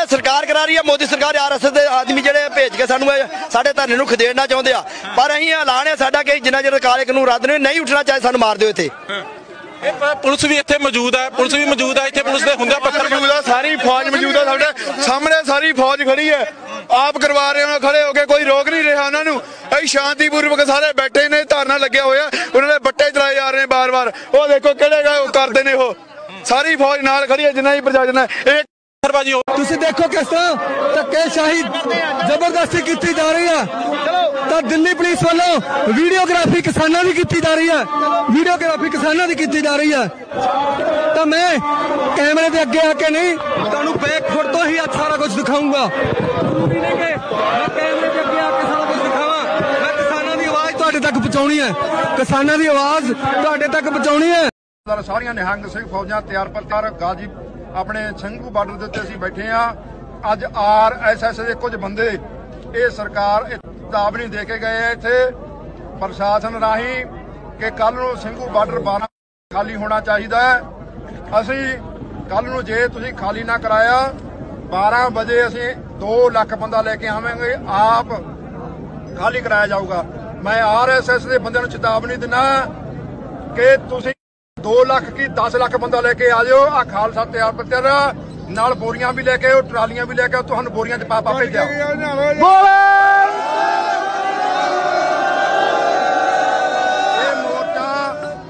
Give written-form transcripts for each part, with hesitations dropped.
ये सरकार करा रही है, मोदी सरकार RSS के आदमी ਜਿਹੜੇ भेज के सानू साडे धरने नूं खदेड़ना चाहुंदे आ, पर असीं ऐलान है साडा कि जिन्ना चਿਰ काले कानून रद्द नहीं उठना चाहे सानू मार दिओ इत्थे। पुलिस भी इत्थे मौजूद है, पुलिस भी मौजूद है, इत्थे पुलिस दे हुंदे पत्थर मौजूद है, सारी फौज मौजूद है, साडे सामने सारी फौज खड़ी है, आप करवा रहे हो खड़े होके, कोई रोक नहीं रहा उन्होंने। अं शांतिपूर्वक सारे बैठे ने, धरना लगे हुए उन्होंने बट्टे चलाए जा रहे हैं बार बार। वो देखो किहड़े करते ने, वो सारी फौज नाल खड़ी है, जिन्ना भी प्रशासन है। तुसीं देखो किस तरह धक्केशाही जबरदस्ती की जा रही है, तो दिल्ली पुलिस वालों वीडियोग्राफी किसानों की की जा रही है, वीडियोग्राफी किसानों की की जा रही है। तो मैं कैमरे के अगे आके नहीं, तुहानू बैक फुट तो ही सारा कुछ दिखाऊंगा। जरूरी नहीं कि मैं कैमरे के अगे आके सारा कुछ दिखावा, मैं किसानों की आवाज तुहाडे तक पहुंचाउणी है, किसानों की आवाज तुहाडे तक पहुंचाउणी है। सारिया निहंग सिंह फौजां तैयार पर तैयार गाजी अपने ਸਿੰਘੂ ਬਾਰਡਰ ਦੇ ਉੱਤੇ ਅਸੀਂ ਬੈਠੇ ਆ। ਅੱਜ RSS ਦੇ ਕੁਝ ਬੰਦੇ ਇਹ ਸਰਕਾਰ ਚੇਤਾਵਨੀ ਦੇ ਕੇ ਗਏ ਆ ਇੱਥੇ ਪ੍ਰਸ਼ਾਸਨ ਰਾਹੀਂ ਕਿ ਕੱਲ ਨੂੰ ਸਿੰਘੂ ਬਾਰਡਰ 12 ਖਾਲੀ ਹੋਣਾ ਚਾਹੀਦਾ ਹੈ। ਅਸੀਂ ਕੱਲ ਨੂੰ ਜੇ ਤੁਸੀਂ ਖਾਲੀ ਨਾ ਕਰਾਇਆ 12 ਵਜੇ ਅਸੀਂ 2 ਲੱਖ ਬੰਦਾ ਲੈ ਕੇ ਆਵਾਂਗੇ, ਆਪ ਖਾਲੀ ਕਰਾਇਆ ਜਾਊਗਾ। ਮੈਂ RSS ਦੇ ਬੰਦਿਆਂ ਨੂੰ ਚੇਤਾਵਨੀ ਦਿੰਦਾ ਕਿ ਤੁਸੀਂ 2 ਲੱਖ की 10 ਲੱਖ ਬੰਦਾ ਲੈ ਕੇ ਆ ਜਾਓ। ਆ ਖਾਲਸਾ ਤਿਆਰ ਪਰ ਤਿਆਰ ਨਾਲ ਬੋਰੀਆਂ ਵੀ ਲੈ ਕੇ ਆਓ, ਟਰਾਲੀਆਂ ਵੀ ਲੈ ਕੇ ਆਓ, ਤੁਹਾਨੂੰ ਬੋਰੀਆਂ 'ਚ ਪਾ ਭੇਜਿਆ।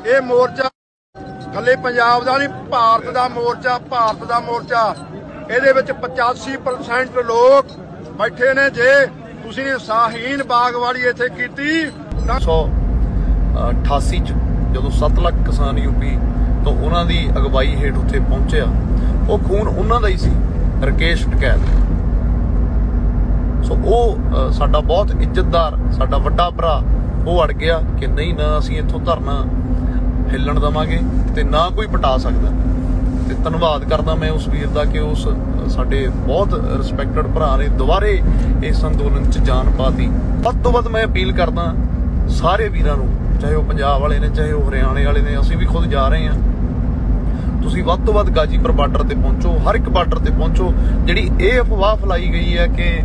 ਇਹ ਮੋਰਚਾ ਕੱਲੇ ਪੰਜਾਬ ਦਾ ਨਹੀਂ, ਭਾਰਤ ਦਾ ਮੋਰਚਾ, ਭਾਰਤ ਦਾ ਮੋਰਚਾ। ਇਹਦੇ ਵਿੱਚ 85% ਲੋਕ ਬੈਠੇ ਨੇ। ਜੇ ਤੁਸੀਂ ਸ਼ਾਹੀਨ ਬਾਗ ਵਾਲੀ ਇੱਥੇ ਕੀਤੀ 1988 ਚ ਜਦੋਂ 7 ਲੱਖ ਕਿਸਾਨ यूपी ਤੋਂ ਉਹਨਾਂ ਦੀ ਅਗਵਾਈ ਹੇਠ ਉੱਥੇ ਪਹੁੰਚਿਆ, ਉਹ ਖੂਨ ਉਹਨਾਂ ਦਾ ਹੀ ਸੀ, ਰਕੇਸ਼ ਟਕੈਤ। ਸੋ ਉਹ ਸਾਡਾ ਬਹੁਤ ਇੱਜ਼ਤਦਾਰ, ਸਾਡਾ ਵੱਡਾ ਭਰਾ, ਉਹ ਅੜ ਗਿਆ ਕਿ ਨਹੀਂ ਨਾ ਅਸੀਂ ਇੱਥੋਂ ਧਰਨਾ ਹਿੱਲਣ ਦੇਵਾਂਗੇ ਤੇ ਨਾ ਕੋਈ ਪਟਾ ਸਕਦਾ। ਤੇ ਧੰਨਵਾਦ ਕਰਦਾ ਮੈਂ ਉਸ ਵੀਰ ਦਾ ਕਿ ਉਸ ਸਾਡੇ ਬਹੁਤ ਰਿਸਪੈਕਟਡ ਭਰਾ ਨੇ ਦੁਬਾਰੇ ਇਸ ਅੰਦੋਲਨ 'ਚ ਜਾਨ ਪਾਤੀ। ਵੱਧ ਤੋਂ ਵੱਧ ਮੈਂ ਅਪੀਲ ਕਰਦਾ ਸਾਰੇ ਵੀਰਾਂ ਨੂੰ, ਚਾਹੇ ਉਹ ਪੰਜਾਬ ਵਾਲੇ ਨੇ, ਚਾਹੇ ਉਹ ਹਰਿਆਣੇ ਵਾਲੇ ਨੇ, ਅਸੀਂ ਵੀ ਖੁਦ ਜਾ ਰਹੇ ਹਾਂ। ਤੁਸੀਂ ਵੱਧ ਤੋਂ ਵੱਧ ਗਾਜੀਪੁਰ ਬਾਰਡਰ ਤੇ ਪਹੁੰਚੋ, ਹਰ ਇੱਕ ਬਾਰਡਰ ਤੇ ਪਹੁੰਚੋ। ਜਿਹੜੀ ਇਹ ਅਫਵਾਹ ਫੈਲਾਈ ਗਈ ਹੈ ਕਿ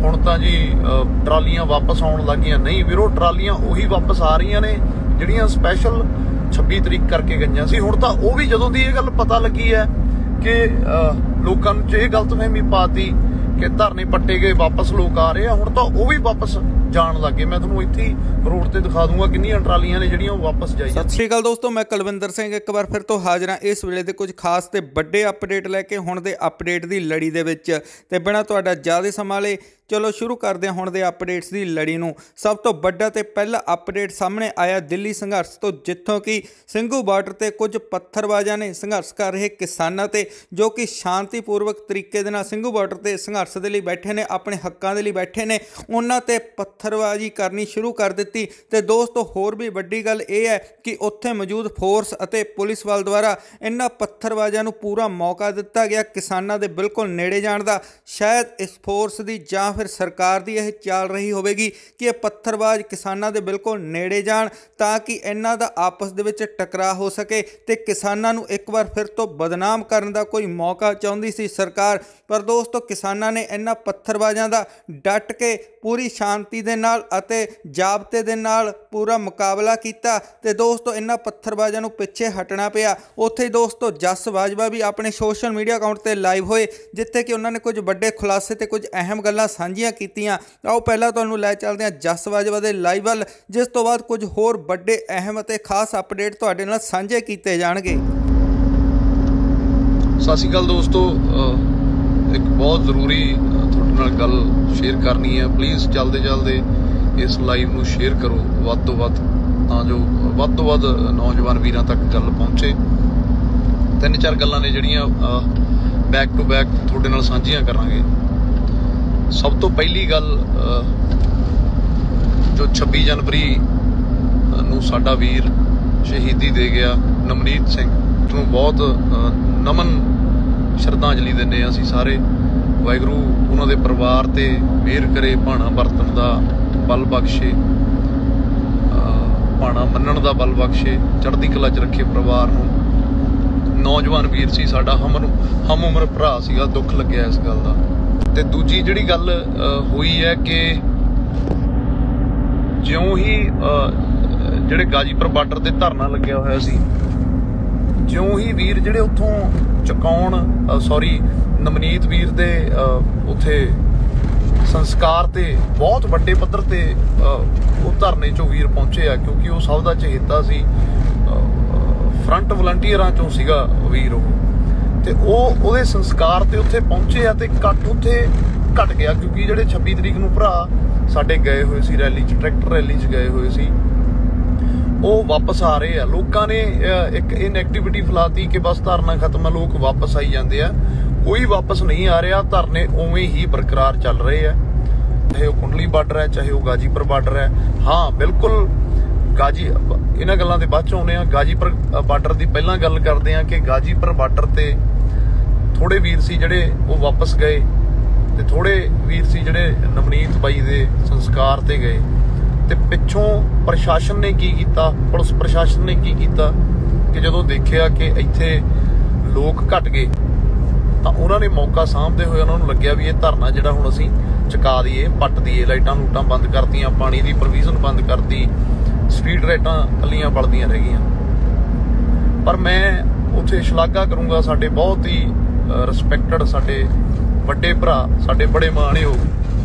ਹੁਣ ਤਾਂ ਜੀ ਟਰਾਲੀਆਂ ਵਾਪਸ ਆਉਣ ਲੱਗੀਆਂ, ਨਹੀਂ ਵੀਰੋ, ਟਰਾਲੀਆਂ ਉਹੀ ਵਾਪਸ ਆ ਰਹੀਆਂ ਨੇ ਜਿਹੜੀਆਂ ਸਪੈਸ਼ਲ 26 ਤਰੀਕ ਕਰਕੇ ਗਈਆਂ ਸੀ। ਹੁਣ ਤਾਂ ਉਹ ਵੀ ਜਦੋਂ ਦੀ ਇਹ ਗੱਲ ਪਤਾ ਲੱਗੀ ਹੈ ਕਿ ਲੋਕਾਂ ਨੂੰ ਇਹ ਗਲਤਫਹਿਮੀ ਪਾਤੀ ਕਿ ਧਰਨੇ ਪੱਟੇ ਗਏ, ਵਾਪਸ ਲੋਕ ਆ ਰਹੇ ਆ, ਹੁਣ ਤਾਂ ਉਹ ਵੀ ਵਾਪਸ ਜਾਣ ਲੱਗੇ। ਮੈਂ ਤੁਹਾਨੂੰ ਇੱਥੇ ਰੋਡ ਤੇ ਦਿਖਾ ਦੂੰਗਾ ਕਿੰਨੀਆਂ ਟਰਾਲੀਆਂ ਨੇ ਜਿਹੜੀਆਂ ਉਹ ਵਾਪਸ ਜਾਈ। ਸਤਿ ਸ਼੍ਰੀ ਅਕਾਲ ਦੋਸਤੋ, ਮੈਂ ਕੁਲਵਿੰਦਰ ਸਿੰਘ ਇੱਕ ਵਾਰ ਫਿਰ ਤੋਂ ਹਾਜ਼ਰ ਹਾਂ ਇਸ ਵੇਲੇ ਦੇ ਕੁਝ ਖਾਸ ਤੇ ਵੱਡੇ ਅਪਡੇਟ ਲੈ ਕੇ, ਹੁਣ ਦੇ ਅਪਡੇਟ ਦੀ ਲੜੀ ਦੇ ਵਿੱਚ। ਤੇ ਬਿਨਾਂ ਤੁਹਾਡਾ ਜ਼ਿਆਦਾ ਸਮਾਂ ਲਏ ਚਲੋ ਸ਼ੁਰੂ ਕਰਦੇ ਹਾਂ ਹੁਣ ਦੇ ਅਪਡੇਟਸ ਦੀ ਲੜੀ ਨੂੰ। ਸਭ ਤੋਂ ਵੱਡਾ ਤੇ ਪਹਿਲਾ ਅਪਡੇਟ ਸਾਹਮਣੇ ਆਇਆ ਦਿੱਲੀ ਸੰਘਰਸ਼ ਤੋਂ, ਜਿੱਥੋਂ ਕਿ ਸਿੰਘੂ ਬਾਰਡਰ ਤੇ ਕੁਝ ਪੱਥਰਬਾਜ਼ਾਂ ਨੇ ਸੰਘਰਸ਼ ਕਰ ਰਹੇ ਕਿਸਾਨਾਂ ਤੇ, ਜੋ ਕਿ ਸ਼ਾਂਤੀਪੂਰਵਕ ਤਰੀਕੇ ਦੇ ਨਾਲ ਸਿੰਘੂ ਬਾਰਡਰ ਤੇ ਸੰਘਰਸ਼ ਦੇ ਲਈ ਬੈਠੇ ਨੇ, ਆਪਣੇ ਹੱਕਾਂ ਦੇ ਲਈ ਬੈਠੇ ਨੇ, ਉਹਨਾਂ ਤੇ ਪੱਥਰਬਾਜ਼ੀ ਕਰਨੀ ਸ਼ੁਰੂ ਕਰ ਦਿੱਤੀ। ਤੇ ਦੋਸਤੋ ਹੋਰ ਵੀ ਵੱਡੀ ਗੱਲ ਇਹ ਹੈ ਕਿ ਉੱਥੇ ਮੌਜੂਦ ਫੋਰਸ ਅਤੇ ਪੁਲਿਸ ਵਾਲ ਦੁਆਰਾ ਇਹਨਾਂ ਪੱਥਰਬਾਜ਼ਾਂ ਨੂੰ ਪੂਰਾ ਮੌਕਾ ਦਿੱਤਾ ਗਿਆ ਕਿਸਾਨਾਂ ਦੇ ਬਿਲਕੁਲ ਨੇੜੇ ਜਾਣ ਦਾ। ਸ਼ਾਇਦ ਇਸ ਫੋਰਸ ਦੀ ਜਾਂ ਫਿਰ ਸਰਕਾਰ ਦੀ ਇਹ ਚਾਲ ਰਹੀ ਹੋਵੇਗੀ ਕਿ ਇਹ ਪੱਥਰਬਾਜ਼ ਕਿਸਾਨਾਂ ਦੇ ਬਿਲਕੁਲ ਨੇੜੇ ਜਾਣ ਤਾਂ ਕਿ ਇਹਨਾਂ ਦਾ ਆਪਸ ਦੇ ਵਿੱਚ ਟਕਰਾਅ ਹੋ ਸਕੇ ਤੇ ਕਿਸਾਨਾਂ ਨੂੰ ਇੱਕ ਵਾਰ ਫਿਰ ਤੋਂ ਬਦਨਾਮ ਕਰਨ ਦਾ ਕੋਈ ਮੌਕਾ ਚਾਹੁੰਦੀ ਸੀ ਸਰਕਾਰ। ਪਰ ਦੋਸਤੋ ਕਿਸਾਨਾਂ ਨੇ ਇਹਨਾਂ ਪੱਥਰਬਾਜ਼ਾਂ ਦਾ ਡਟ ਕੇ ਪੂਰੀ ਸ਼ਾਂਤੀ ਦੇ ਨਾਲ ਅਤੇ ਜਾਬਤੇ ਦੇ ਨਾਲ ਪੂਰਾ ਮੁਕਾਬਲਾ ਕੀਤਾ ਤੇ ਦੋਸਤੋ ਇਹਨਾਂ ਪੱਥਰਬਾਜ਼ਾਂ ਨੂੰ ਪਿੱਛੇ ਹਟਣਾ ਪਿਆ। ਉੱਥੇ ਦੋਸਤੋ ਜਸ ਬਾਜਵਾ ਵੀ ਆਪਣੇ ਸੋਸ਼ਲ ਮੀਡੀਆ ਅਕਾਊਂਟ ਤੇ ਲਾਈਵ ਹੋਏ, ਜਿੱਥੇ ਕਿ ਉਹਨਾਂ ਨੇ ਕੁਝ ਵੱਡੇ ਖੁਲਾਸੇ ਤੇ ਕੁਝ ਅਹਿਮ ਗੱਲਾਂ ਸਾਂਝੀਆਂ ਕੀਤੀਆਂ। ਆਓ ਪਹਿਲਾਂ ਤੁਹਾਨੂੰ ਲੈ ਚੱਲਦੇ ਹਾਂ ਜਸ ਬਾਜਵਾ ਦੇ ਲਾਈਵ ਵੱਲ, ਜਿਸ ਤੋਂ ਬਾਅਦ ਕੁਝ ਹੋਰ ਵੱਡੇ ਅਹਿਮ ਅਤੇ ਖਾਸ ਅਪਡੇਟ ਤੁਹਾਡੇ ਨਾਲ ਸਾਂਝੇ ਕੀਤੇ ਜਾਣਗੇ। ਸਤਿ ਸ਼੍ਰੀ ਅਕਾਲ ਦੋਸਤੋ, ਇੱਕ ਬਹੁਤ ਜ਼ਰੂਰੀ ਤੁਹਾਡੇ ਨਾਲ ਗੱਲ ਸ਼ੇਅਰ ਕਰਨੀ ਹੈ। ਪਲੀਜ਼ ਜਲਦੀ ਇਸ ਲਾਈਵ ਨੂੰ ਸ਼ੇਅਰ ਕਰੋ ਵੱਧ ਤੋਂ ਵੱਧ, ਤਾਂ ਜੋ ਵੱਧ ਤੋਂ ਵੱਧ ਨੌਜਵਾਨ ਵੀਰਾਂ ਤੱਕ ਗੱਲ ਪਹੁੰਚੇ। 3-4 ਗੱਲਾਂ ਨੇ ਜਿਹੜੀਆਂ ਬੈਕ ਟੂ ਬੈਕ ਤੁਹਾਡੇ ਨਾਲ ਸਾਂਝੀਆਂ ਕਰਾਂਗੇ। ਸਭ ਤੋਂ ਪਹਿਲੀ ਗੱਲ, ਜੋ 26 ਜਨਵਰੀ ਨੂੰ ਸਾਡਾ ਵੀਰ ਸ਼ਹੀਦੀ ਦੇ ਗਿਆ ਨਵਨੀਤ ਸਿੰਘ ਨੂੰ ਬਹੁਤ ਨਮਨ ਸ਼ਰਧਾਂਜਲੀ ਦਿੰਦੇ ਹਾਂ ਅਸੀਂ ਸਾਰੇ। ਵਾਹਿਗੁਰੂ ਉਹਨਾਂ ਦੇ ਪਰਿਵਾਰ ਤੇ ਮਿਹਰ ਕਰੇ, ਭਾਣਾ ਵਰਤਣ ਦਾ ਬਲ ਬਖਸ਼ੇ, ਭਾਣਾ ਮੰਨਣ ਦਾ ਬਲ ਬਖਸ਼ੇ, ਚੜ੍ਹਦੀ ਕਲਾ 'ਚ ਰੱਖੇ ਪਰਿਵਾਰ ਨੂੰ। ਨੌਜਵਾਨ ਵੀਰ ਸੀ ਸਾਡਾ, ਹਮ ਉਮਰ ਭਰਾ ਸੀਗਾ। ਦੁੱਖ ਲੱਗਿਆ ਇਸ ਗੱਲ ਦਾ। ਤੇ ਦੂਜੀ ਜਿਹੜੀ ਗੱਲ ਹੋਈ ਹੈ ਕਿ ਜਿਉਂ ਹੀ ਜਿਹੜੇ ਗਾਜੀਪੁਰ ਬਾਰਡਰ ਤੇ ਧਰਨਾ ਲੱਗਿਆ ਹੋਇਆ ਸੀ, ਜਿਉਂ ਹੀ ਵੀਰ ਜਿਹੜੇ ਉੱਥੋਂ ਨਵਨੀਤ ਵੀਰ ਦੇ ਉੱਥੇ ਸੰਸਕਾਰ ਤੇ ਬਹੁਤ ਵੱਡੇ ਪੱਧਰ ਤੇ ਉਹ ਧਰਨੇ 'ਚੋਂ ਵੀਰ ਪਹੁੰਚੇ ਆ, ਕਿਉਂਕਿ ਉਹ ਸਭ ਦਾ ਚਹੇਤਾ ਸੀ। ਫਰੰਟ ਵਲੰਟੀਅਰਾਂ 'ਚੋਂ ਸੀਗਾ ਵੀਰ ਉਹ, ਤੇ ਉਹਦੇ ਸੰਸਕਾਰ ਤੇ ਉੱਥੇ ਪਹੁੰਚੇ ਆ ਤੇ ਇਕੱਠ ਉੱਥੇ ਘਟ ਗਿਆ, ਕਿਉਂਕਿ ਜਿਹੜੇ 26 ਤਰੀਕ ਨੂੰ ਭਰਾ ਸਾਡੇ ਗਏ ਹੋਏ ਸੀ ਰੈਲੀ 'ਚ, ਟਰੈਕਟਰ ਰੈਲੀ 'ਚ ਗਏ ਹੋਏ ਸੀ, ਉਹ ਵਾਪਸ ਆ ਰਹੇ ਆ। ਲੋਕਾਂ ਨੇ ਇੱਕ ਇਨਐਕਟੀਵਿਟੀ ਫੈਲਾਤੀ ਕਿ ਬਸ ਧਰਨਾ ਖਤਮ ਆ, ਲੋਕ ਵਾਪਸ ਆਈ ਜਾਂਦੇ ਆ। ਕੋਈ ਵਾਪਸ ਨਹੀਂ ਆ ਰਿਹਾ, ਧਰਨੇ ਉਵੇਂ ਹੀ ਬਰਕਰਾਰ ਚੱਲ ਰਹੇ ਆ, ਚਾਹੇ ਉਹ ਕੁੰਡਲੀ ਬਾਰਡਰ ਹੈ, ਚਾਹੇ ਉਹ ਗਾਜੀਪੁਰ ਬਾਰਡਰ ਹੈ। ਹਾਂ ਬਿਲਕੁਲ, ਇਹਨਾਂ ਗੱਲਾਂ ਦੇ ਬਾਅਦ ਚ ਆਉਂਦੇ ਆ। ਗਾਜੀਪੁਰ ਬਾਰਡਰ ਦੀ ਪਹਿਲਾਂ ਗੱਲ ਕਰਦੇ ਆ ਕਿ ਗਾਜੀਪੁਰ ਬਾਰਡਰ ਤੇ ਥੋੜੇ ਵੀਰ ਸੀ ਜਿਹੜੇ ਉਹ ਵਾਪਸ ਗਏ, ਤੇ ਥੋੜੇ ਵੀਰ ਸੀ ਜਿਹੜੇ ਨਵਨੀਤ ਬਾਈ ਦੇ ਸੰਸਕਾਰ ਤੇ ਗਏ। ਤੇ ਪਿੱਛੋਂ ਪ੍ਰਸ਼ਾਸਨ ਨੇ ਕੀ ਕੀਤਾ, ਪੁਲਿਸ ਪ੍ਰਸ਼ਾਸਨ ਨੇ ਕੀ ਕੀਤਾ ਕਿ ਜਦੋਂ ਦੇਖਿਆ ਕਿ ਇੱਥੇ ਲੋਕ ਘਟ ਗਏ ਤਾਂ ਉਹਨਾਂ ਨੇ ਮੌਕਾ ਸਾਂਭਦੇ ਹੋਏ ਉਹਨਾਂ ਨੂੰ ਲੱਗਿਆ ਵੀ ਇਹ ਧਰਨਾ ਜਿਹੜਾ ਹੁਣ ਅਸੀਂ ਚੁਕਾ ਦਈਏ, ਪੱਟ ਦਈਏ, ਲਾਈਟਾਂ ਲੂਟਾਂ ਬੰਦ ਕਰਤੀਆਂ, ਪਾਣੀ ਦੀ ਪ੍ਰੋਵੀਜ਼ਨ ਬੰਦ ਕਰਤੀ, ਸਪੀਡ ਲਾਈਟਾਂ ਕੱਲੀਆਂ ਬਲਦੀਆਂ ਰਹਿ ਗਈਆਂ। ਪਰ ਮੈਂ ਉੱਥੇ ਸ਼ਲਾਘਾ ਕਰੂੰਗਾ ਸਾਡੇ ਬਹੁਤ ਹੀ ਰਿਸਪੈਕਟਡ ਸਾਡੇ ਵੱਡੇ ਭਰਾ, ਸਾਡੇ ਬੜੇ ਮਾਣਯੋਗ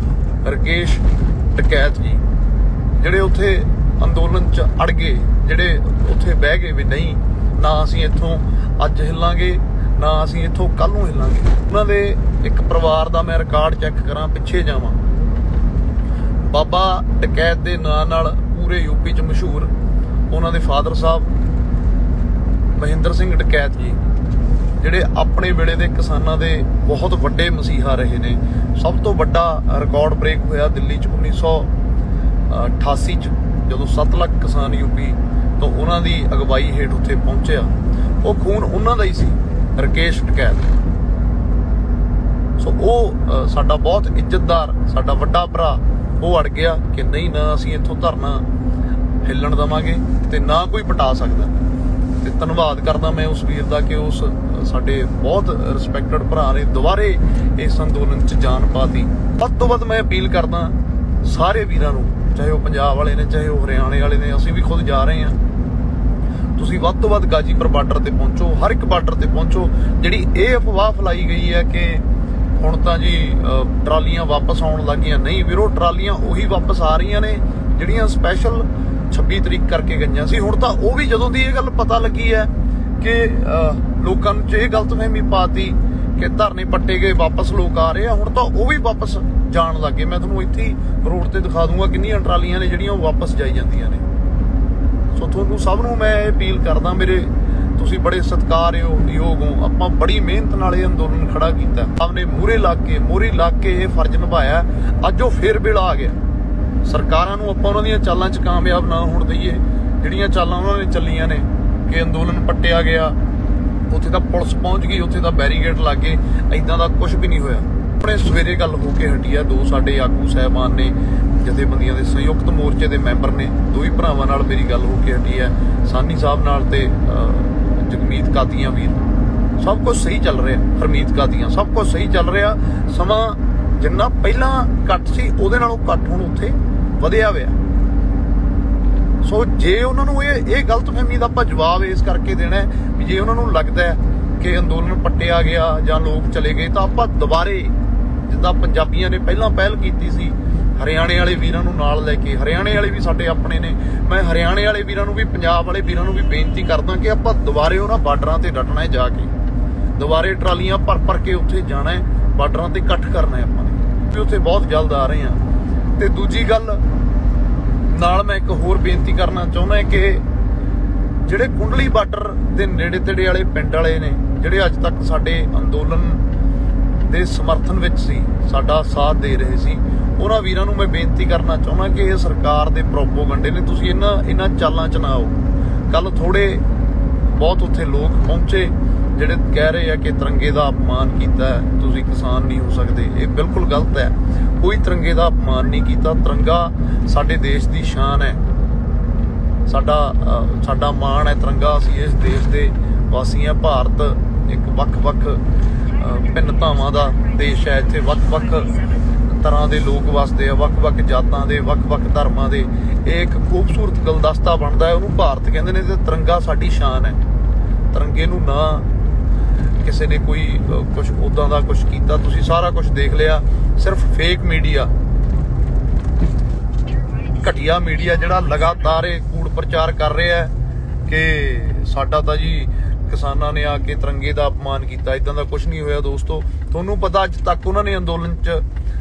ਰਕੇਸ਼ ਟਕੈਤ ਜੀ, ਜਿਹੜੇ ਉੱਥੇ ਅੰਦੋਲਨ 'ਚ ਅੜ ਗਏ, ਜਿਹੜੇ ਉੱਥੇ ਬਹਿ ਗਏ ਵੀ ਨਹੀਂ, ਨਾ ਅਸੀਂ ਇੱਥੋਂ ਅੱਜ ਹਿੱਲਾਂਗੇ, ਨਾ ਅਸੀਂ ਇੱਥੋਂ ਕੱਲ ਨੂੰ ਹਿੱਲਾਂਗੇ। ਉਹਨਾਂ ਦੇ ਇੱਕ ਪਰਿਵਾਰ ਦਾ ਮੈਂ ਰਿਕਾਰਡ ਚੈੱਕ ਕਰਾਂ, ਪਿੱਛੇ ਜਾਵਾਂ, ਬਾਬਾ ਟਕੈਤ ਦੇ ਨਾਂ ਨਾਲ ਪੂਰੇ ਯੂਪੀ 'ਚ ਮਸ਼ਹੂਰ, ਉਹਨਾਂ ਦੇ ਫਾਦਰ ਸਾਹਿਬ ਮਹਿੰਦਰ ਸਿੰਘ ਟਕੈਤ ਜੀ, ਜਿਹੜੇ ਆਪਣੇ ਵੇਲੇ ਦੇ ਕਿਸਾਨਾਂ ਦੇ ਬਹੁਤ ਵੱਡੇ ਮਸੀਹਾ ਰਹੇ ਨੇ। ਸਭ ਤੋਂ ਵੱਡਾ ਰਿਕਾਰਡ ਬ੍ਰੇਕ ਹੋਇਆ ਦਿੱਲੀ 'ਚ 1988 'ਚ, ਜਦੋਂ 7 ਲੱਖ ਕਿਸਾਨ ਯੂਪੀ ਤੋਂ ਉਹਨਾਂ ਦੀ ਅਗਵਾਈ ਹੇਠ ਉੱਥੇ ਪਹੁੰਚਿਆ। ਉਹ ਖੂਨ ਉਹਨਾਂ ਦਾ ਹੀ ਸੀ, ਰਕੇਸ਼ ਟਕੈਤ। ਸੋ ਉਹ ਸਾਡਾ ਬਹੁਤ ਇੱਜ਼ਤਦਾਰ, ਸਾਡਾ ਵੱਡਾ ਭਰਾ, ਉਹ ਅੜ ਗਿਆ ਕਿ ਨਹੀਂ, ਨਾ ਅਸੀਂ ਇੱਥੋਂ ਧਰਨਾ ਹਿੱਲਣ ਦੇਵਾਂਗੇ ਤੇ ਨਾ ਕੋਈ ਪਟਾ ਸਕਦਾ। ਤੇ ਧੰਨਵਾਦ ਕਰਦਾ ਮੈਂ ਉਸ ਵੀਰ ਦਾ ਕਿ ਉਸ ਸਾਡੇ ਬਹੁਤ ਰਿਸਪੈਕਟਡ ਭਰਾ ਨੇ ਦੁਬਾਰੇ ਇਸ ਅੰਦੋਲਨ 'ਚ ਜਾਨ ਪਾਤੀ। ਵੱਧ ਤੋਂ ਵੱਧ ਮੈਂ ਅਪੀਲ ਕਰਦਾ ਸਾਰੇ ਵੀਰਾਂ ਨੂੰ, ਚਾਹੇ ਉਹ ਪੰਜਾਬ ਵਾਲੇ ਨੇ, ਚਾਹੇ ਉਹ ਹਰਿਆਣੇ ਵਾਲੇ ਨੇ, ਅਸੀਂ ਵੀ ਖੁਦ ਜਾ ਰਹੇ ਹਾਂ। ਤੁਸੀਂ ਵੱਧ ਤੋਂ ਵੱਧ ਗਾਜੀਪੁਰ ਬਾਰਡਰ ਤੇ ਪਹੁੰਚੋ, ਹਰ ਇੱਕ ਬਾਰਡਰ ਤੇ ਪਹੁੰਚੋ। ਜਿਹੜੀ ਇਹ ਅਫਵਾਹ ਫੈਲਾਈ ਗਈ ਹੈ ਕਿ ਹੁਣ ਤਾਂ ਜੀ ਟਰਾਲੀਆਂ ਵਾਪਸ ਆਉਣ ਲੱਗੀਆਂ, ਨਹੀਂ ਵੀਰੋ, ਟਰਾਲੀਆਂ ਉਹੀ ਵਾਪਸ ਆ ਰਹੀਆਂ ਨੇ ਜਿਹੜੀਆਂ ਸਪੈਸ਼ਲ 26 ਤਰੀਕ ਕਰਕੇ ਗਈਆਂ ਸੀ। ਹੁਣ ਤਾਂ ਉਹ ਵੀ, ਜਦੋਂ ਦੀ ਇਹ ਗੱਲ ਪਤਾ ਲੱਗੀ ਹੈ ਕਿ ਲੋਕਾਂ ਨੂੰ 'ਚ ਇਹ ਗਲਤਫਹਿਮੀ ਪਾਤੀ ਕਿ ਧਰਨੇ ਪੱਟੇ ਗਏ, ਵਾਪਸ ਲੋਕ ਆ ਰਹੇ ਆ, ਹੁਣ ਤਾਂ ਉਹ ਵੀ ਵਾਪਸ ਜਾਣ ਲੱਗੇ। ਮੈਂ ਤੁਹਾਨੂੰ ਇੱਥੇ ਰੋਡ ਤੇ ਦਿਖਾ ਦੂੰਗਾ ਕਿੰਨੀਆਂ ਟਰਾਲੀਆਂ ਨੇ ਜਿਹੜੀਆਂ ਉਹ ਵਾਪਸ ਜਾਈ ਜਾਂਦੀਆਂ ਨੇ। ਸੋ ਤੁਹਾਨੂੰ ਸਭ ਨੂੰ ਮੈਂ ਇਹ ਅਪੀਲ ਕਰਦਾ, ਮੇਰੇ ਤੁਸੀਂ ਬੜੇ ਸਤਿਕਾਰਯੋਗ ਹੋ, ਆਪਾਂ ਬੜੀ ਮਿਹਨਤ ਨਾਲ ਇਹ ਅੰਦੋਲਨ ਖੜਾ ਕੀਤਾ, ਆਪਨੇ ਮੂਹਰੇ ਲੱਗ ਕੇ ਇਹ ਫਰਜ਼ ਨਿਭਾਇਆ। ਅੱਜ ਉਹ ਫੇਰ ਵੇਲਾ ਆ ਗਿਆ। ਸਰਕਾਰਾਂ ਨੂੰ ਆਪਾਂ ਉਹਨਾਂ ਦੀਆਂ ਚਾਲਾਂ 'ਚ ਕਾਮਯਾਬ ਨਾ ਹੋਣ ਦਈਏ, ਜਿਹੜੀਆਂ ਚਾਲਾਂ ਉਹਨਾਂ ਨੇ ਚੱਲੀਆਂ ਨੇ ਕਿ ਅੰਦੋਲਨ ਪੱਟਿਆ ਗਿਆ, ਉੱਥੇ ਤਾਂ ਪੁਲਿਸ ਪਹੁੰਚ ਗਈ, ਉੱਥੇ ਤਾਂ ਬੈਰੀਕੇਡ ਲੱਗ ਗਏ, ਏਦਾਂ ਦਾ ਕੁਝ ਵੀ ਨਹੀਂ ਹੋਇਆ। ਆਪਣੇ ਸਵੇਰੇ ਗੱਲ ਹੋ ਕੇ ਹਟੀ ਆ, 2 ਸਾਡੇ ਆਗੂ ਸਾਹਿਬਾਨ ਨੇ, ਜਥੇਬੰਦੀਆਂ ਦੇ ਸੰਯੁਕਤ ਮੋਰਚੇ ਦੇ ਮੈਂਬਰ ਨੇ, 2 ਹੀ ਭਰਾਵਾਂ ਨਾਲ ਮੇਰੀ ਗੱਲ ਹੋ ਕੇ ਹਟੀ ਹੈ, ਸਾਨੀ ਸਾਹਿਬ ਨਾਲ ਤੇ ਜਗਮੀਤ ਕਾਦੀਆਂ ਵੀਰ। ਸਭ ਕੁਝ ਸਹੀ ਚੱਲ ਰਿਹਾ, ਹਰਮੀਤ ਕਾਦੀਆਂ, ਸਭ ਕੁਝ ਸਹੀ ਚੱਲ ਰਿਹਾ। ਸਮਾਂ ਜਿੰਨਾ ਪਹਿਲਾਂ ਘੱਟ ਸੀ ਉਹਦੇ ਨਾਲੋਂ ਘੱਟ ਹੁਣ ਉੱਥੇ ਵਧਿਆ ਹੋਇਆ। ਸੋ ਜੇ ਉਹਨਾਂ ਨੂੰ ਇਹ ਗਲਤਫਹਿਮੀ ਦਾ ਆਪਾਂ ਜਵਾਬ ਇਸ ਕਰਕੇ ਦੇਣਾ ਵੀ ਜੇ ਉਹਨਾਂ ਨੂੰ ਲੱਗਦਾ ਕਿ ਅੰਦੋਲਨ ਪੱਟਿਆ ਗਿਆ ਜਾਂ ਲੋਕ ਚਲੇ ਗਏ, ਤਾਂ ਆਪਾਂ ਦੁਬਾਰੇ ਜਿੱਦਾਂ ਪੰਜਾਬੀਆਂ ਨੇ ਪਹਿਲਾਂ ਪਹਿਲ ਕੀਤੀ ਸੀ, ਹਰਿਆਣੇ ਵਾਲੇ ਵੀਰਾਂ ਨੂੰ ਨਾਲ ਲੈ ਕੇ, ਹਰਿਆਣੇ ਵਾਲੇ ਵੀ ਸਾਡੇ ਆਪਣੇ ਨੇ, ਮੈਂ ਹਰਿਆਣੇ ਵਾਲੇ ਵੀਰਾਂ ਨੂੰ ਵੀ, ਪੰਜਾਬ ਵਾਲੇ ਵੀਰਾਂ ਨੂੰ ਵੀ ਬੇਨਤੀ ਕਰਦਾ ਕਿ ਆਪਾਂ ਦੁਬਾਰੇ ਉਹਨਾਂ ਬਾਰਡਰਾਂ ਤੇ ਡਟਣਾ ਹੈ, ਜਾ ਕੇ ਦੁਬਾਰੇ ਟਰਾਲੀਆਂ ਭਰ ਕੇ ਉੱਥੇ ਜਾਣਾ ਹੈ, ਬਾਰਡਰਾਂ ਤੇ ਇਕੱਠ ਕਰਨਾ ਹੈ ਆਪਾਂ ਨੇ, ਵੀ ਉੱਥੇ ਬਹੁਤ ਜਲਦ ਆ ਰਹੇ ਹਾਂ। ਤੇ ਦੂਜੀ ਗੱਲ ਨਾਲ ਮੈਂ ਇੱਕ ਹੋਰ ਬੇਨਤੀ ਕਰਨਾ ਚਾਹੁੰਦਾ ਕਿ ਜਿਹੜੇ ਕੁੰਡਲੀ ਬਾਰਡਰ ਦੇ ਨੇੜੇ ਤੇੜੇ ਵਾਲੇ ਪਿੰਡ ਵਾਲੇ ਨੇ, ਜਿਹੜੇ ਅੱਜ ਤੱਕ ਸਾਡੇ ਅੰਦੋਲਨ ਦੇ ਸਮਰਥਨ ਵਿੱਚ ਸੀ, ਸਾਡਾ ਸਾਥ ਦੇ ਰਹੇ ਸੀ, ਉਹਨਾਂ ਵੀਰਾਂ ਨੂੰ ਮੈਂ ਬੇਨਤੀ ਕਰਨਾ ਚਾਹੁੰਦਾ ਕਿ ਇਹ ਸਰਕਾਰ ਦੇ ਪ੍ਰੋਪੋਗੰਡੇ ਨੇ, ਤੁਸੀਂ ਇਹਨਾਂ ਚਾਲਾਂ 'ਚ ਨਾ ਆਓ। ਕੱਲ ਥੋੜੇ ਬਹੁਤ ਉੱਥੇ ਲੋਕ ਪਹੁੰਚੇ ਜਿਹੜੇ ਕਹਿ ਰਹੇ ਆ ਕਿ ਤਿਰੰਗੇ ਦਾ ਅਪਮਾਨ ਕੀਤਾ, ਤੁਸੀਂ ਕਿਸਾਨ ਨਹੀਂ ਹੋ ਸਕਦੇ। ਇਹ ਬਿਲਕੁਲ ਗਲਤ ਹੈ, ਕੋਈ ਤਿਰੰਗੇ ਦਾ ਅਪਮਾਨ ਨਹੀਂ ਕੀਤਾ। ਤਿਰੰਗਾ ਸਾਡੇ ਦੇਸ਼ ਦੀ ਸ਼ਾਨ ਹੈ, ਸਾਡਾ ਮਾਣ ਹੈ ਤਿਰੰਗਾ। ਅਸੀਂ ਇਸ ਦੇਸ਼ ਦੇ ਵਾਸੀ ਆ। ਭਾਰਤ ਇੱਕ ਵੱਖ-ਵੱਖ ਭਿੰਨਤਾਵਾਂ ਦਾ ਦੇਸ਼ ਹੈ। ਇੱਥੇ ਵੱਖ-ਵੱਖ ਤਰ੍ਹਾਂ ਦੇ ਲੋਕ ਵਸਦੇ ਆ, ਵੱਖ-ਵੱਖ ਜਾਤਾਂ ਦੇ, ਵੱਖ-ਵੱਖ ਧਰਮਾਂ ਦੇ। ਇਹ ਇੱਕ ਖੂਬਸੂਰਤ ਗੁਲਦਸਤਾ ਬਣਦਾ ਹੈ, ਉਹਨੂੰ ਭਾਰਤ ਕਹਿੰਦੇ ਨੇ। ਤੇ ਤਿਰੰਗਾ ਸਾਡੀ ਸ਼ਾਨ ਹੈ। ਤਿਰੰਗੇ ਨੂੰ ਨਾ ਕਿਸੇ ਨੇ ਕੋਈ ਕੁਝ ਉੱਦਾਂ ਦਾ ਕੁਝ ਕੀਤਾ। ਤੁਸੀਂ ਸਾਰਾ ਕੁਝ ਦੇਖ ਲਿਆ। ਸਿਰਫ ਫੇਕ ਮੀਡੀਆ, ਘਟੀਆ ਮੀਡੀਆ ਜਿਹੜਾ ਲਗਾਤਾਰ ਇਹ ਕੂੜ ਪ੍ਰਚਾਰ ਕਰ ਰਿਹਾ ਹੈ ਕਿ ਸਾਡਾ ਤਾਂ ਜੀ ਕਿਸਾਨਾਂ ਨੇ ਆ ਕੇ ਤਿਰੰਗੇ ਦਾ ਅਪਮਾਨ ਕੀਤਾ। ਇਦਾਂ ਦਾ ਕੁਝ ਨਹੀਂ ਹੋਇਆ ਦੋਸਤੋ। ਤੁਹਾਨੂੰ ਪਤਾ ਅੱਜ ਤੱਕ ਉਹਨਾਂ ਨੇ ਅੰਦੋਲਨ 'ਚ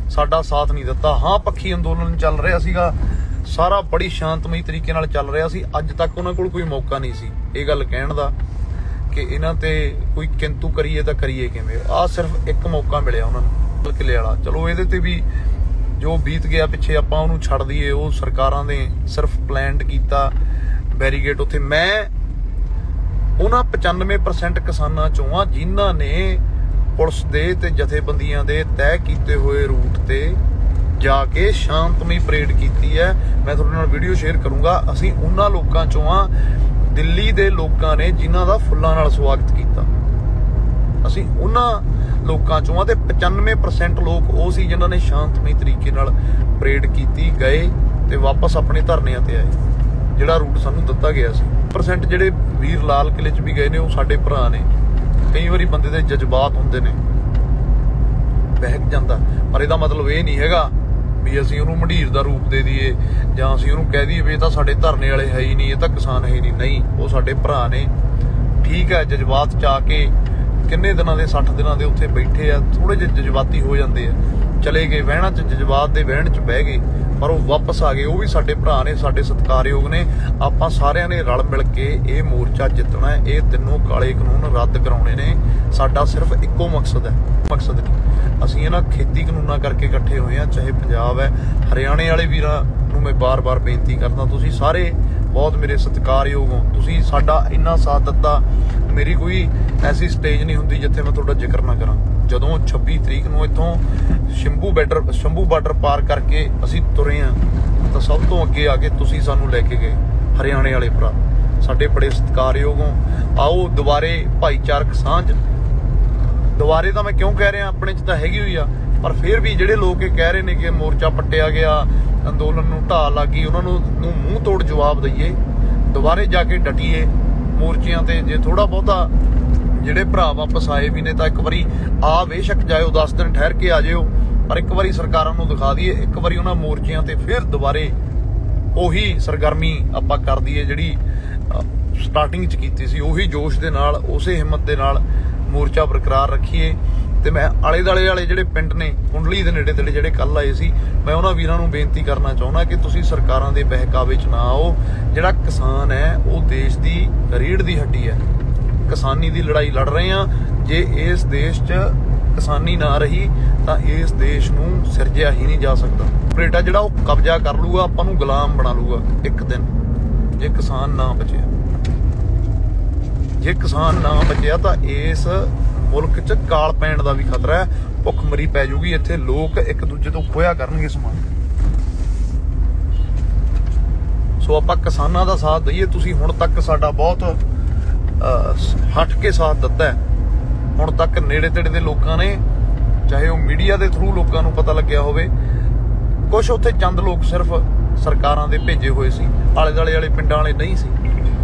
ਸਾਡਾ ਸਾਥ ਨਹੀਂ ਦਿੱਤਾ। ਹਾਂ, ਪੱਖੀ ਅੰਦੋਲਨ ਚੱਲ ਰਿਹਾ ਸੀਗਾ, ਸਾਰਾ ਬੜੀ ਸ਼ਾਂਤਮਈ ਤਰੀਕੇ ਨਾਲ ਚੱਲ ਰਿਹਾ ਸੀ। ਅੱਜ ਤੱਕ ਉਹਨਾਂ ਕੋਲ ਕੋਈ ਮੌਕਾ ਨਹੀਂ ਸੀ ਇਹ ਗੱਲ ਕਹਿਣ ਦਾ ਕਿ ਇਹਨਾਂ ਤੇ ਕੋਈ ਕਿੰਤੂ ਕਰੀਏ ਤਾਂ ਕਰੀਏ ਕਿਵੇਂ। ਆਹ ਸਿਰਫ ਇੱਕ ਮੌਕਾ ਮਿਲਿਆ ਉਹਨਾਂ ਨੂੰ, ਕਿਲੇ ਵਾਲਾ। ਚਲੋ ਇਹਦੇ ਤੇ ਵੀ ਜੋ ਬੀਤ ਗਿਆ ਪਿੱਛੇ ਆਪਾਂ ਉਹਨੂੰ ਛੱਡ ਦਈਏ। ਉਹ ਸਰਕਾਰਾਂ ਨੇ ਸਿਰਫ ਪਲਾਨਡ ਕੀਤਾ ਬੈਰੀਗੇਡ ਉੱਥੇ। ਮੈਂ ਉਹਨਾਂ 95% ਕਿਸਾਨਾਂ ਚੋਂ ਆ ਜਿਨ੍ਹਾਂ ਨੇ ਪੁਲਿਸ ਦੇ ਤੇ ਜਥੇਬੰਦੀਆਂ ਦੇ ਤੈਅ ਕੀਤੇ ਹੋਏ ਰੂਟ ਤੇ ਜਾ ਕੇ ਸ਼ਾਂਤਮਈ ਪਰੇਡ ਕੀਤੀ ਹੈ। ਮੈਂ ਤੁਹਾਡੇ ਨਾਲ ਵੀਡੀਓ ਸ਼ੇਅਰ ਕਰੂੰਗਾ। ਅਸੀਂ ਉਹਨਾਂ ਲੋਕਾਂ ਚੋਂ ਆ, ਦਿੱਲੀ ਦੇ ਲੋਕਾਂ ਨੇ ਜਿਨ੍ਹਾਂ ਦਾ ਫੁੱਲਾਂ ਨਾਲ ਸਵਾਗਤ ਕੀਤਾ। ਅਸੀਂ ਉਹਨਾਂ ਲੋਕਾਂ ਚੋਂ ਆ ਤੇ 95% ਲੋਕ ਉਹ ਸੀ ਜਿਨ੍ਹਾਂ ਨੇ ਸ਼ਾਂਤਮਈ ਤਰੀਕੇ ਨਾਲ ਪਰੇਡ ਕੀਤੀ, ਗਏ ਤੇ ਵਾਪਸ ਆਪਣੇ ਧਰਨਿਆਂ ਤੇ ਆਏ ਜਿਹੜਾ ਰੂਟ ਸਾਨੂੰ ਦਿੱਤਾ ਗਿਆ ਸੀ। % ਜਿਹੜੇ ਵੀਰ ਲਾਲ ਕਿਲੇ 'ਚ ਵੀ ਗਏ ਨੇ ਉਹ ਸਾਡੇ ਭਰਾ ਨੇ। ਕਈ ਵਾਰੀ ਬੰਦੇ ਦੇ ਜਜ਼ਬਾਤ ਹੁੰਦੇ ਨੇ, ਬਹਿਕ ਜਾਂਦਾ, ਪਰ ਇਹਦਾ ਮਤਲਬ ਇਹ ਨਹੀਂ ਹੈਗਾ ਵੀ ਅਸੀਂ ਉਹਨੂੰ ਮੰਡੀਰ ਦਾ ਰੂਪ ਦੇ ਦਈਏ ਜਾਂ ਅਸੀਂ ਉਹਨੂੰ ਕਹਿ ਦਈਏ ਵੀ ਇਹ ਤਾਂ ਸਾਡੇ ਧਰਨੇ ਵਾਲੇ ਹੈ ਹੀ ਨਹੀਂ, ਇਹ ਤਾਂ ਕਿਸਾਨ ਹੈ ਹੀ ਨਹੀਂ। ਨਹੀਂ, ਉਹ ਸਾਡੇ ਭਰਾ ਨੇ। ਠੀਕ ਹੈ, ਜਜ਼ਬਾਤ 'ਚ ਆ ਕੇ ਕਿੰਨੇ ਦਿਨਾਂ ਦੇ 60 ਦਿਨਾਂ ਦੇ ਉੱਥੇ ਬੈਠੇ ਆ, ਥੋੜੇ ਜਿਹੇ ਜਜ਼ਬਾਤੀ ਹੋ ਜਾਂਦੇ ਆ, ਚਲੇ ਗਏ ਵਹਿਣਾ 'ਚ, ਜਜ਼ਬਾਤ ਦੇ ਵਹਿਣ 'ਚ ਬਹਿ ਗਏ, ਪਰ ਉਹ ਵਾਪਸ ਆ ਗਏ। ਉਹ ਵੀ ਸਾਡੇ ਭਰਾ ਨੇ, ਸਾਡੇ ਸਤਿਕਾਰਯੋਗ ਨੇ। ਆਪਾਂ ਸਾਰਿਆਂ ਨੇ ਰਲ ਮਿਲ ਕੇ ਇਹ ਮੋਰਚਾ ਜਿੱਤਣਾ ਹੈ। ਇਹ ਤਿੰਨੋਂ ਕਾਲੇ ਕਾਨੂੰਨ ਰੱਦ ਕਰਾਉਣੇ ਨੇ। ਸਾਡਾ ਸਿਰਫ ਇੱਕੋ ਮਕਸਦ ਹੈ, ਮਕਸਦ ਨਹੀਂ। ਅਸੀਂ ਇਹਨਾਂ ਖੇਤੀ ਕਾਨੂੰਨਾਂ ਕਰਕੇ ਇਕੱਠੇ ਹੋਏ ਆ। ਚਾਹੇ ਪੰਜਾਬ ਹੈ, ਹਰਿਆਣੇ ਵਾਲੇ ਵੀਰਾਂ ਨੂੰ ਮੈਂ ਬਾਰ-ਬਾਰ ਬੇਨਤੀ ਕਰਦਾ, ਤੁਸੀਂ ਸਾਰੇ ਬਹੁਤ ਮੇਰੇ ਸਤਿਕਾਰਯੋਗ ਹੋ। ਤੁਸੀਂ ਸਾਡਾ ਇੰਨਾ ਸਾਥ ਦਿੱਤਾ। ਮੇਰੀ ਕੋਈ ਐਸੀ ਸਟੇਜ ਨਹੀਂ ਹੁੰਦੀ ਜਿੱਥੇ ਮੈਂ ਤੁਹਾਡਾ ਜ਼ਿਕਰ ਨਾ ਕਰਾਂ। ਜਦੋਂ 26 ਤਰੀਕ ਨੂੰ ਇੱਥੋਂ ਸ਼ੰਭੂ ਬਾਰਡਰ ਪਾਰ ਕਰਕੇ ਅਸੀਂ ਤੁਰੇ ਆ ਤਾਂ ਸਭ ਤੋਂ ਅੱਗੇ ਆ ਕੇ ਤੁਸੀਂ ਸਾਨੂੰ ਲੈ ਕੇ ਗਏ, ਹਰਿਆਣੇ ਵਾਲੇ ਭਰਾ ਸਾਡੇ ਬੜੇ ਸਤਿਕਾਰਯੋਗ ਹੋ। ਆਓ ਦੁਬਾਰੇ ਭਾਈਚਾਰਕ ਸਾਂਝ, ਦੁਬਾਰੇ ਤਾਂ ਮੈਂ ਕਿਉਂ ਕਹਿ ਰਿਹਾ, ਆਪਣੇ 'ਚ ਤਾਂ ਹੈਗੀ ਹੋਈ ਆ, ਪਰ ਫਿਰ ਵੀ ਜਿਹੜੇ ਲੋਕ ਇਹ ਕਹਿ ਰਹੇ ਨੇ ਕਿ ਮੋਰਚਾ ਪੱਟਿਆ ਗਿਆ, ਅੰਦੋਲਨ ਨੂੰ ਢਾਹ ਲੱਗੀ, ਉਹਨਾਂ ਨੂੰ ਮੂੰਹ ਤੋੜ ਜਵਾਬ ਦਈਏ। ਦੁਬਾਰੇ ਜਾ ਕੇ ਡਟੀਏ ਮੋਰਚਿਆਂ ਤੇ। ਜੇ ਥੋੜਾ ਬਹੁਤਾ ਜਿਹੜੇ ਭਰਾ ਵਾਪਸ ਆਏ ਵੀ ਨੇ ਤਾਂ ਇੱਕ ਵਾਰੀ ਆ ਬੇਸ਼ੱਕ ਜਾਇਓ, 10 ਦਿਨ ਠਹਿਰ ਕੇ ਆ ਜਾਇਓ, ਪਰ ਇੱਕ ਵਾਰੀ ਸਰਕਾਰਾਂ ਨੂੰ ਦਿਖਾ ਦਈਏ, ਇੱਕ ਵਾਰੀ ਉਹਨਾਂ ਮੋਰਚਿਆਂ ਤੇ ਫਿਰ ਦੁਬਾਰੇ ਉਹੀ ਸਰਗਰਮੀ ਆਪਾਂ ਕਰ ਦਈਏ ਜਿਹੜੀ ਸਟਾਰਟਿੰਗ 'ਚ ਕੀਤੀ ਸੀ। ਉਹੀ ਜੋਸ਼ ਦੇ ਨਾਲ, ਉਸੇ ਹਿੰਮਤ ਦੇ ਨਾਲ ਮੋਰਚਾ ਬਰਕਰਾਰ ਰੱਖੀਏ। ਤੇ ਮੈਂ ਆਲੇ ਦੁਆਲੇ ਵਾਲੇ ਜਿਹੜੇ ਪਿੰਡ ਨੇ, ਕੁੰਡਲੀ ਦੇ ਨੇੜੇ ਤੇੜੇ ਜਿਹੜੇ ਕੱਲ ਆਏ ਸੀ, ਮੈਂ ਉਹਨਾਂ ਵੀਰਾਂ ਨੂੰ ਬੇਨਤੀ ਕਰਨਾ ਚਾਹੁੰਦਾ ਕਿ ਤੁਸੀਂ ਸਰਕਾਰਾਂ ਦੇ ਬਹਿਕਾਵੇ 'ਚ ਨਾ ਆਓ। ਜਿਹੜਾ ਕਿਸਾਨ ਹੈ ਉਹ ਦੇਸ਼ ਦੀ ਰੀੜ੍ਹ ਦੀ ਹੱਡੀ ਹੈ। ਕਿਸਾਨੀ ਦੀ ਲੜਾਈ ਲੜ ਰਹੇ ਆ। ਜੇ ਇਸ ਦੇਸ਼ 'ਚ ਕਿਸਾਨੀ ਨਾ ਰਹੀ ਤਾਂ ਇਸ ਦੇਸ਼ ਨੂੰ ਸਿਰਜਿਆ ਹੀ ਨਹੀਂ ਜਾ ਸਕਦਾ। ਆਪਰੇਟਾ ਜਿਹੜਾ ਉਹ ਕਬਜ਼ਾ ਕਰ ਲੂਗਾ, ਆਪਾਂ ਨੂੰ ਗੁਲਾਮ ਬਣਾ ਲੂਗਾ ਇੱਕ ਦਿਨ, ਜੇ ਕਿਸਾਨ ਨਾ ਬਚਿਆ। ਜੇ ਕਿਸਾਨ ਨਾ ਬਚਿਆ ਤਾਂ ਇਸ ਮੁਲਕ 'ਚ ਕਾਲ ਪੈਣ ਦਾ ਵੀ ਖਤਰਾ ਹੈ। ਭੁੱਖਮਰੀ ਪੈ ਜੂਗੀ। ਇੱਥੇ ਲੋਕ ਇੱਕ ਦੂਜੇ ਤੋਂ ਖੋਇਆ ਕਰਨਗੇ ਸਮਾਨ। ਸੋ ਆਪਾਂ ਕਿਸਾਨਾਂ ਦਾ ਸਾਥ ਦਈਏ। ਤੁਸੀਂ ਹੁਣ ਤੱਕ ਸਾਡਾ ਬਹੁਤ ਹਟ ਕੇ ਸਾਥ ਦਿੱਤਾ ਹੈ। ਹੁਣ ਤੱਕ ਨੇੜੇ ਤੇੜੇ ਦੇ ਲੋਕਾਂ ਨੇ, ਚਾਹੇ ਉਹ ਮੀਡੀਆ ਦੇ ਥਰੂ ਲੋਕਾਂ ਨੂੰ ਪਤਾ ਲੱਗਿਆ ਹੋਵੇ, ਕੁਝ ਉੱਥੇ ਚੰਦ ਲੋਕ ਸਿਰਫ ਸਰਕਾਰਾਂ ਦੇ ਭੇਜੇ ਹੋਏ ਸੀ, ਆਲੇ ਦੁਆਲੇ ਵਾਲੇ ਪਿੰਡਾਂ ਵਾਲੇ ਨਹੀਂ ਸੀ,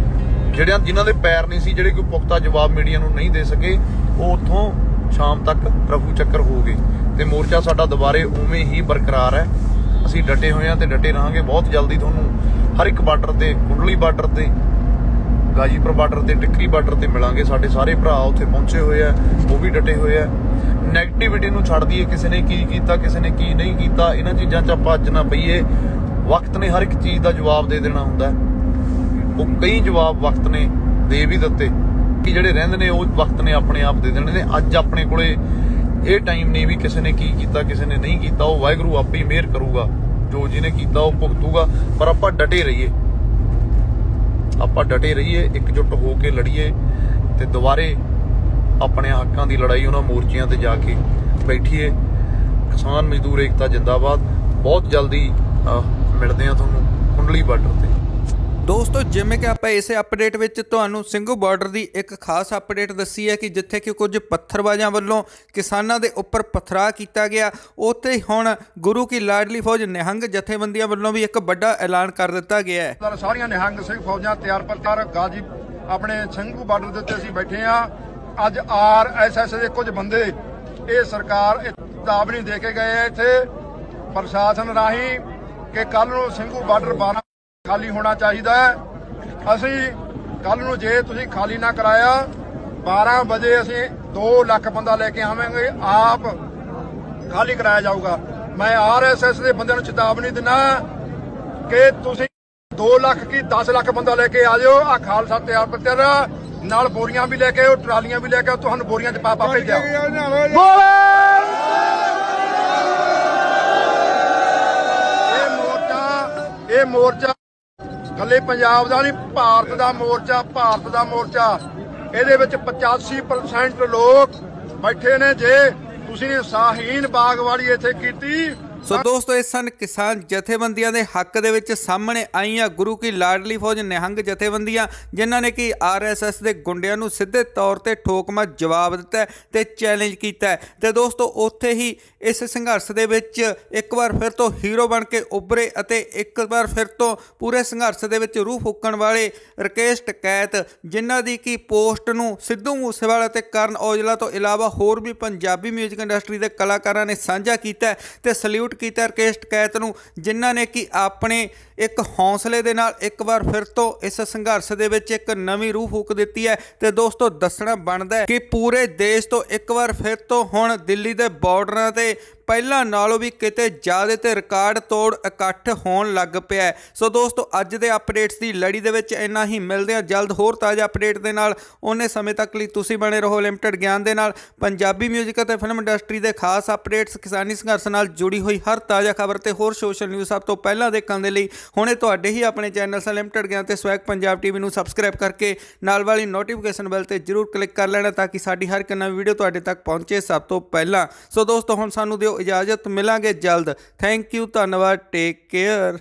ਜਿਨ੍ਹਾਂ ਦੇ ਪੈਰ ਨਹੀਂ ਸੀ, ਜਿਹੜੇ ਕੋਈ ਪੁਖਤਾ ਜਵਾਬ ਮੀਡੀਆ ਨੂੰ ਨਹੀਂ ਦੇ ਸਕੇ, ਉਹ ਉੱਥੋਂ ਸ਼ਾਮ ਤੱਕ ਰਫੂ ਚੱਕਰ ਹੋ ਗਏ। ਤੇ ਮੋਰਚਾ ਸਾਡਾ ਦੁਬਾਰੇ ਉਵੇਂ ਹੀ ਬਰਕਰਾਰ ਹੈ। ਅਸੀਂ ਡਟੇ ਹੋਏ ਹਾਂ ਤੇ ਡਟੇ ਰਹਾਂਗੇ। ਬਹੁਤ ਜਲਦੀ ਤੁਹਾਨੂੰ ਹਰ ਇੱਕ ਬਾਰਡਰ ਤੇ, ਕੁੰਡਲੀ ਬਾਰਡਰ ਤੇ, ਗਾਜੀਪੁਰ ਬਾਰਡਰ ਤੇ, ਟਿੱਕਰੀ ਬਾਰਡਰ ਤੇ ਮਿਲਾਂਗੇ। ਸਾਡੇ ਸਾਰੇ ਭਰਾ ਉੱਥੇ ਪਹੁੰਚੇ ਹੋਏ ਆ, ਉਹ ਵੀ ਡਟੇ ਹੋਏ ਆ। ਨੈਗੇਟਿਵਿਟੀ ਨੂੰ ਛੱਡ ਦਈਏ, ਕਿਸੇ ਨੇ ਕੀ ਕੀਤਾ, ਕਿਸੇ ਨੇ ਕੀ ਨਹੀਂ ਕੀਤਾ, ਇਹਨਾਂ ਚੀਜ਼ਾਂ 'ਚ ਆਪਾਂ ਅੱਜ ਨਾ ਪਈਏ। ਵਕਤ ਨੇ ਹਰ ਇੱਕ ਚੀਜ਼ ਦਾ ਜਵਾਬ ਦੇ ਦੇਣਾ ਹੁੰਦਾ। ਉਹ ਕਈ ਜਵਾਬ ਵਕਤ ਨੇ ਦੇ ਵੀ ਦਿੱਤੇ ਕਿ ਜਿਹੜੇ ਰਹਿੰਦੇ ਨੇ ਉਹ ਵਕਤ ਨੇ ਆਪਣੇ ਆਪ ਦੇ ਦੇਣੇ ਨੇ। ਅੱਜ ਆਪਣੇ ਕੋਲੇ ਇਹ ਟਾਈਮ ਨਹੀਂ ਵੀ ਕਿਸੇ ਨੇ ਕੀ ਕੀਤਾ, ਕਿਸੇ ਨੇ ਨਹੀਂ ਕੀਤਾ। ਉਹ ਵਾਹਿਗੁਰੂ ਆਪੇ ਹੀ ਮਿਹਰ ਕਰੂਗਾ, ਜੋ ਜਿਹਨੇ ਕੀਤਾ ਉਹ ਭੁਗਤੂਗਾ। ਪਰ ਆਪਾਂ ਡਟੇ ਰਹੀਏ, ਆਪਾਂ ਡਟੇ ਰਹੀਏ, ਇਕਜੁੱਟ ਹੋ ਕੇ ਲੜੀਏ ਤੇ ਦੁਬਾਰੇ ਆਪਣੇ ਹੱਕਾਂ ਦੀ ਲੜਾਈ ਉਹਨਾਂ ਮੋਰਚਿਆਂ ਤੇ ਜਾ ਕੇ ਬੈਠੀਏ। ਕਿਸਾਨ ਮਜ਼ਦੂਰ ਏਕਤਾ ਜਿੰਦਾਬਾਦ। ਬਹੁਤ ਜਲਦੀ ਮਿਲਦੇ ਆ ਤੁਹਾਨੂੰ ਕੁੰਡਲੀ ਬਾਰਡਰ ਤੇ। ਦੋਸਤੋ ਜਿਵੇਂ ਕਿ ਆਪਾਂ ਇਸੇ ਅਪਡੇਟ ਵਿੱਚ ਤੁਹਾਨੂੰ ਸਿੰਘੂ ਬਾਰਡਰ ਦੀ ਇੱਕ ਖਾਸ ਅਪਡੇਟ ਦੱਸੀ ਹੈ ਕਿ ਜਿੱਥੇ ਕਿ ਕੁਝ ਪੱਥਰਬਾਜ਼ਾਂ ਵੱਲੋਂ ਕਿਸਾਨਾਂ ਦੇ ਉੱਪਰ ਪਥਰਾ ਕੀਤਾ ਗਿਆ, ਉੱਥੇ ਹੁਣ ਗੁਰੂ ਕੀ ਲਾਡਲੀ ਫੌਜ ਨਿਹੰਗ ਜਥੇਬੰਦੀਆਂ ਵੱਲੋਂ ਵੀ ਇੱਕ ਵੱਡਾ ਐਲਾਨ ਕਰ ਦਿੱਤਾ ਗਿਆ ਹੈ। ਸਾਰੀਆਂ ਨਿਹੰਗ ਸਿੰਘ ਫੌਜਾਂ ਤਿਆਰ ਗਾਜੀ ਆਪਣੇ ਸਿੰਘੂ ਬਾਰਡਰ ਦੇ ਉੱਤੇ ਅਸੀਂ ਬੈਠੇ ਆ। ਅੱਜ RSS ਦੇ ਕੁਝ ਬੰਦੇ ਇਹ ਸਰਕਾਰ ਚੇਤਾਵਨੀ ਦੇ ਕੇ ਗਏ ਆ ਇੱਥੇ ਪ੍ਰਸ਼ਾਸਨ ਰਾਹੀਂ ਕਿ ਕੱਲ ਨੂੰ ਸਿੰਘੂ ਬਾਰਡਰ 12 ਖਾਲੀ ਹੋਣਾ ਚਾਹੀਦਾ ਹੈ। ਅਸੀਂ ਕੱਲ ਨੂੰ ਜੇ ਤੁਸੀਂ ਖਾਲੀ ਨਾ ਕਰਾਇਆ 12 ਵਜੇ ਅਸੀਂ 2 ਲੱਖ ਬੰਦਾ ਲੈ ਕੇ ਆਵਾਂਗੇ, ਆਪ ਖਾਲੀ ਕਰਾਇਆ ਜਾਊਗਾ। ਮੈਂ RSS ਦੇ ਬੰਦਿਆਂ ਨੂੰ ਚੇਤਾਵਨੀ ਦਿੰਦਾ ਕਿ ਤੁਸੀਂ 2 ਲੱਖ ਕੀ 10 ਲੱਖ ਬੰਦਾ ਲੈ ਕੇ ਆ ਜਾਓ। ਆ ਖਾਲਸਾ ਤਿਆਰ ਪਰ ਨਾਲ ਬੋਰੀਆਂ ਵੀ ਲੈ ਕੇ ਆਓ, ਟਰਾਲੀਆਂ ਵੀ ਲੈ ਕੇ ਆਓ, ਤੁਹਾਨੂੰ ਬੋਰੀਆਂ 'ਚ ਪਾ ਭੇਜਿਆ। ਇਹ ਮੋਰਚਾ ਕੱਲੇ ਪੰਜਾਬ ਦਾ ਨਹੀਂ, ਭਾਰਤ ਦਾ ਮੋਰਚਾ, ਭਾਰਤ ਦਾ ਮੋਰਚਾ। ਇਹਦੇ ਵਿੱਚ 85% ਲੋਕ ਬੈਠੇ ਨੇ। ਜੇ ਤੁਸੀਂ ਸ਼ਾਹੀਨ ਬਾਗ ਵਾਲੀ ਇੱਥੇ ਕੀਤੀ। ਸੋ ਦੋਸਤੋ ਇਹ ਸਨ ਕਿਸਾਨ ਜਥੇਬੰਦੀਆਂ ਦੇ ਹੱਕ ਦੇ ਵਿੱਚ ਸਾਹਮਣੇ ਆਈਆਂ ਗੁਰੂ ਕੀ ਲਾਡਲੀ ਫੌਜ ਨਿਹੰਗ ਜਥੇਬੰਦੀਆਂ, ਜਿਨ੍ਹਾਂ ਨੇ ਕਿ RSS ਦੇ ਗੁੰਡਿਆਂ ਨੂੰ ਸਿੱਧੇ ਤੌਰ ਤੇ ਠੋਕਮਾ ਜਵਾਬ ਦਿੱਤਾ ਤੇ ਚੈਲੰਜ ਕੀਤਾ। ਤੇ ਦੋਸਤੋ ਉੱਥੇ ਹੀ ਇਸ ਸੰਘਰਸ਼ ਦੇ ਵਿੱਚ ਇੱਕ ਵਾਰ ਫਿਰ ਤੋਂ ਹੀਰੋ ਬਣ ਕੇ ਉੱਭਰੇ ਅਤੇ ਇੱਕ ਵਾਰ ਫਿਰ ਤੋਂ ਪੂਰੇ ਸੰਘਰਸ਼ ਦੇ ਵਿੱਚ ਰੂਹ ਫੂਕਣ ਵਾਲੇ ਰਕੇਸ਼ ਟਕੈਤ, ਜਿਨ੍ਹਾਂ ਦੀ ਕਿ ਪੋਸਟ ਨੂੰ ਸਿੱਧੂ ਮੂਸੇਵਾਲਾ ਤੇ ਕਰਨ ਔਜਲਾ ਤੋਂ ਇਲਾਵਾ ਹੋਰ ਵੀ ਪੰਜਾਬੀ ਮਿਊਜ਼ਿਕ ਇੰਡਸਟਰੀ ਦੇ ਕਲਾਕਾਰਾਂ ਨੇ ਸਾਂਝਾ ਕੀਤਾ ਤੇ ਸਲੂਟ ਕੀਤਾ ਰਕੇਸ਼ ਟਕੈਤ ਨੂੰ, ਜਿਨ੍ਹਾਂ ਨੇ ਕਿ ਆਪਣੇ ਇੱਕ ਹੌਸਲੇ ਦੇ ਨਾਲ ਇੱਕ ਵਾਰ ਫਿਰ ਤੋਂ ਇਸ ਸੰਘਰਸ਼ ਦੇ ਵਿੱਚ ਇੱਕ ਨਵੀਂ ਰੂਹ ਫੂਕ ਦਿੱਤੀ ਹੈ। ਤੇ ਦੋਸਤੋ ਦੱਸਣਾ ਬਣਦਾ ਹੈ ਕਿ ਪੂਰੇ ਦੇਸ਼ ਤੋਂ ਇੱਕ ਵਾਰ ਫਿਰ ਤੋਂ ਹੁਣ ਦਿੱਲੀ ਦੇ ਬਾਰਡਰਾਂ ਤੇ ਪਹਿਲਾਂ ਨਾਲੋਂ ਵੀ ਕਿਤੇ ਜ਼ਿਆਦਾ ਤੇ ਰਿਕਾਰਡ ਤੋੜ ਇਕੱਠ ਹੋਣ ਲੱਗ ਪਿਆ ਹੈ। ਸੋ ਦੋਸਤੋ ਅੱਜ ਦੇ ਅਪਡੇਟਸ ਦੀ ਲੜੀ ਦੇ ਵਿੱਚ ਇੰਨਾ ਹੀ। ਮਿਲਦੇ ਹਾਂ ਜਲਦ ਹੋਰ ਤਾਜ਼ਾ ਅਪਡੇਟ ਦੇ ਨਾਲ। ਉਹਨੇ ਸਮੇਂ ਤੱਕ ਲਈ ਤੁਸੀਂ ਬਣੇ ਰਹੋ ਲਿਮਟਿਡ ਗਿਆਨ ਦੇ ਨਾਲ। ਪੰਜਾਬੀ ਮਿਊਜ਼ਿਕ ਅਤੇ ਫਿਲਮ ਇੰਡਸਟਰੀ ਦੇ ਖਾਸ ਅਪਡੇਟਸ, ਕਿਸਾਨੀ ਸੰਘਰਸ਼ ਨਾਲ ਜੁੜੀ ਹੋਈ ਹਰ ਤਾਜ਼ਾ ਖਬਰ ਤੇ ਹੋਰ ਸੋਸ਼ਲ ਨਿਊਜ਼ ਸਭ ਤੋਂ ਪਹਿਲਾਂ ਦੇਖਣ ਦੇ ਲਈ ਹੁਣੇ ਤੁਹਾਡੇ ਹੀ ਆਪਣੇ ਚੈਨਲ ਲਿਮਟਿਡ ਗਿਆਨ ਤੇ ਸਵੈਗ ਪੰਜਾਬ TV ਨੂੰ ਸਬਸਕ੍ਰਾਈਬ ਕਰਕੇ ਨਾਲ ਵਾਲੀ ਨੋਟੀਫਿਕੇਸ਼ਨ ਬੈਲ ਤੇ ਜਰੂਰ ਕਲਿੱਕ ਕਰ ਲੈਣਾ ਤਾਂ ਕਿ ਸਾਡੀ ਹਰ ਇੱਕ ਨਵੀਂ ਵੀਡੀਓ ਤੁਹਾਡੇ ਤੱਕ ਪਹੁੰਚੇ ਸਭ ਤੋਂ ਪਹਿਲਾਂ। ਸੋ ਦੋਸਤੋ ਹੁਣ ਸਾਨੂੰ ਦਿਓ ਇਜਾਜ਼ਤ, ਮਿਲਾਂਗੇ ਜਲਦ। ਥੈਂਕ ਯੂ, ਧੰਨਵਾਦ, ਟੇਕ ਕੇਅਰ।